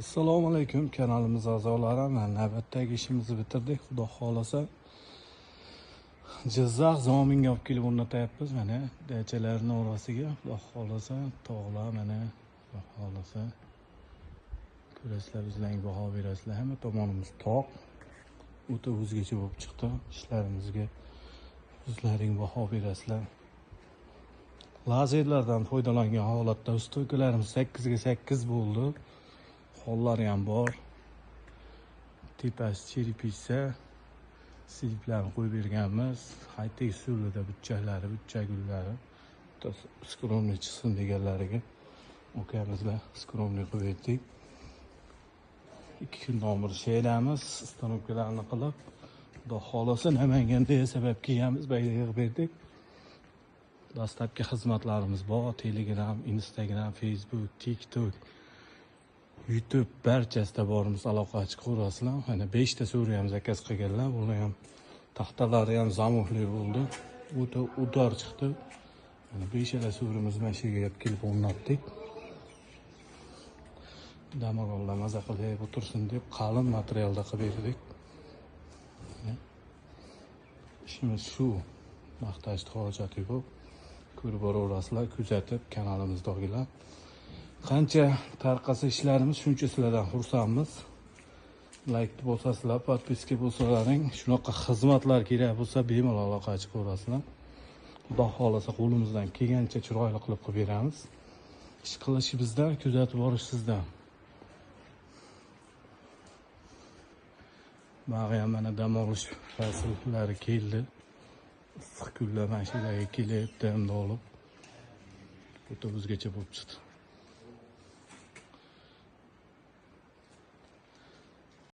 Assalomu alaykum kanalimiz a'zolari. Mana navbatdagi ishimizni bitirdik. Xudo xolasa Jizzax Zominga olib kelib o'rnatyapmiz. Mana dachalarning orasiga Xudo xolasa tog'lar mana Xudo xolasa ko'rasizlar, bizlarga baho berasizlar. Hamma tomonimiz tog'. O'ta o'zgacha bo'lib chiqdi. Ishlarimizga bizlarga baho berasizlar. Lazerlardan foydalangan holatda ustoykalarimiz 8 ga 8 bo'ldi. Hollari ham bor. Tepasi cheripisa siliplarni qo'yib berganmiz. Haytay usulida buchaklari, buchagullari skromniy chiqsin deganlariga ukamizlar skromniy qo'ydik. 2 kundan beri shaylarimiz, stanoklarni qilib, xudo xolasa Namanganda sabab kelganmiz, bayda yig'ib berdik. Dastlabki xizmatlarimiz bor: Telegram, Instagram, Facebook, TikTok, YouTube barchasida borimiz, aloqa ochib ko'rasizlar. Mana 5 ta suriyamiz zakaz qilganlar. Bular ham taxtalari ham zamohli bo'ldi. O'ta udor chiqdi. Mana 5 ta surimiz mana shu yerga kelib o'rnatdik. Damaroqlar maza qilib o'tirsin deb qalin materialda qilib berdik. Ishimiz shu. Maqtashni hojati yo'q. Ko'rib boraverasizlar, kuzatib kanalimizdagilar. Qancha tarqasa ishlarimiz, shuncha sizlardan xursandmiz. Like bosasizlar, podpiska bo'lsalaring, shunaqa xizmatlar kerak bo'lsa bemalol aloqa ochib ko'rasizlar. Xudo xolasa qo'limizdan kelgancha chiroyli qilib beramiz. Ish qilish bizdan, kuzatib borish sizdan. Bag'am mana dam olish fasllari keldi. Issiq kunlar mana shu yerga kelyapti, endi olib o'ta o'zgacha bo'lib chiqdi.